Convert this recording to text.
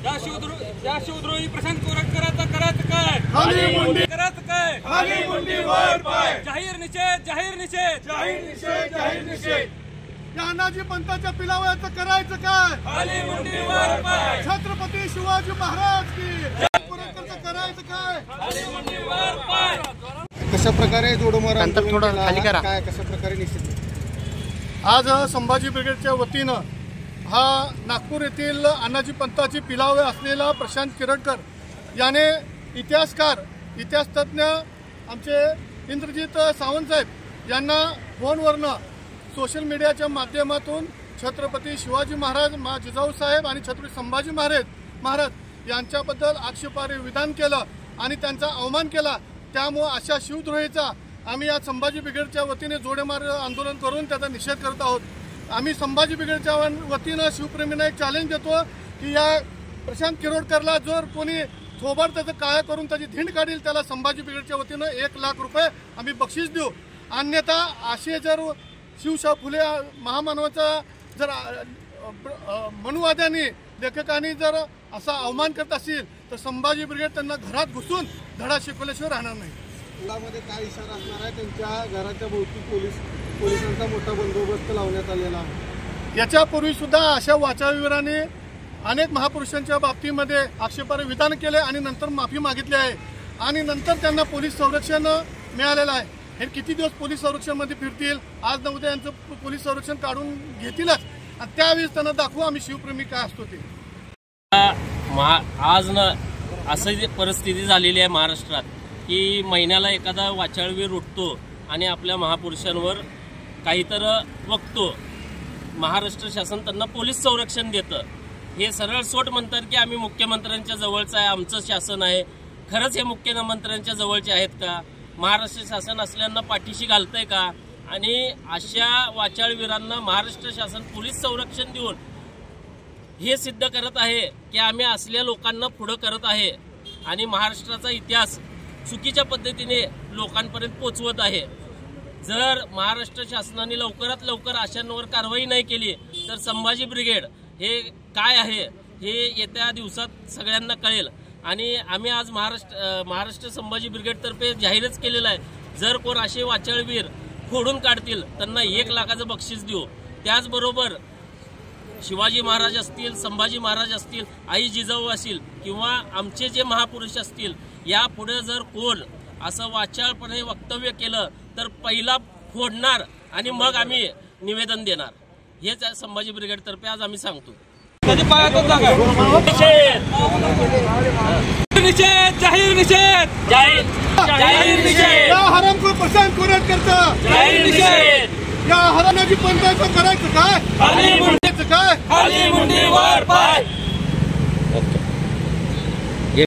या शिवद्रोही प्रशांत कोरटकरांचा करायचं काय? खाली मुंडी करायचं काय? खाली मुंडी वर पाय. जाहीर निषेध, जाहीर निषेध, जाहीर निषेध, जाहीर निषेध. या अनाजी पंथाच्या पिलावयाचं करायचं काय? खाली मुंडी वर पाय. छत्रपती शिवाजी महाराज की कोरटकरचं करायचं काय? खाली मुंडी वर पाय. कशा प्रकारे जोडोमारा खाली करा. काय कशा प्रकारे निश्चित आज संभाजी ब्रिगेडच्या वतीनं हा नागपूर येथील अनाजी पंथाची पिलावे असलेला प्रशांत किरटकर याने इतिहास तज्ञ आमचे इंद्रजित सावंत साहेब यांना फोनवरनं सोशल मीडियाच्या माध्यमातून छत्रपती शिवाजी महाराज जिजाऊ साहेब आणि छत्रपती संभाजी महाराज यांच्याबद्दल आक्षेपार्ह विधान केलं आणि त्यांचा अवमान केला। त्यामुळे अशा शिवद्रोहीचा आम्ही आज संभाजी ब्रिगेडच्या वतीने जोडेमार आंदोलन करून त्याचा निषेध करत आहोत। आम्ही संभाजी ब्रिगेडच्या वतीनं शिवप्रेमींना एक चॅलेंज देतो की या प्रशांत किरोडकरला जर कोणी थोबाड त्याचं काळं करून त्याची धिंड काढील त्याला संभाजी ब्रिगेडच्या वतीनं 1 लाख रुपये आम्ही बक्षीस देऊ। अन्यथा असे जर शिवशाहू फुले महामानवाचा जर मनुवाद्यांनी लेखकांनी जर असा अवमान करत असतील तर संभाजी ब्रिगेड त्यांना घरात घुसून धडा शिकवल्याशिवाय राहणार नाही। मध्ये काय इशारा असणार आहे? त्यांच्या घराच्या भोवती पोलिसांचा मोठा बंदोबस्त लावण्यात आलेला आहे। याच्यापूर्वी सुद्धा अशा वाचावीरांनी अनेक महापुरुषांच्या बाबतीमध्ये आक्षेपार्ह विधान केले आणि नंतर माफी मागितली आहे आणि नंतर त्यांना पोलीस संरक्षण मिळालेलं आहे। हे किती दिवस पोलीस संरक्षणमध्ये फिरतील? आज न उद्या यांचं पोलीस संरक्षण काढून घेतीलच आणि त्यावेळेस त्यांना दाखवू आम्ही शिवप्रेमी काय असतो ते। आज न असं परिस्थिती झालेली आहे महाराष्ट्रात की महिन्याला एखादा वाचाळवीर उठतो आणि आपल्या महापुरुषांवर काहीतरी वक्तो। महाराष्ट्र शासन त्यांना पोलीस संरक्षण देतं। हे सरळ सोट म्हणतात की आम्ही मुख्यमंत्र्यांच्या जवळचं आहे, आमचं शासन आहे। खरंच हे मुख्यमंत्र्यांच्या जवळचे आहेत का? महाराष्ट्र शासन असल्यांना पाठीशी घालतंय का? आणि अशा वाचाळवीरांना महाराष्ट्र शासन पोलीस संरक्षण देऊन हे सिद्ध करत आहे की आम्ही असल्या लोकांना पुढं करत आहे आणि महाराष्ट्राचा इतिहास चुकीच्या पद्धतीने लोकांपर्यंत पोचवत आहे। जर महाराष्ट्र शासनाने लवकरात लवकर अशांवर कारवाई नाही केली तर संभाजी ब्रिगेड हे काय आहे हे येत्या दिवसात सगळ्यांना कळेल। आणि आम्ही आज महाराष्ट्र संभाजी ब्रिगेडतर्फे जाहीरच केलेलं आहे, जर कोण असे वाचाळवीर फोडून काढतील त्यांना 1 लाखाचं बक्षीस देऊ। त्याचबरोबर शिवाजी महाराज असतील, संभाजी महाराज असतील, आई जिजाऊ असतील किंवा आमचे जे महापुरुष असतील, यापुढे जर कोण असं वाचाळपणे वक्तव्य केलं तर पहिला फोडणार आणि मग आम्ही निवेदन देणार। हेच संभाजी ब्रिगेडतर्फे आज आम्ही सांगतो। निषेध, जाहीर निषेध, जाहीर निषेध। या हरामखोर प्रशांत कोरटकरचं जाहीर निषेध। या हरामाची पंथाचं करायचं काय? खाली मुंडी काय?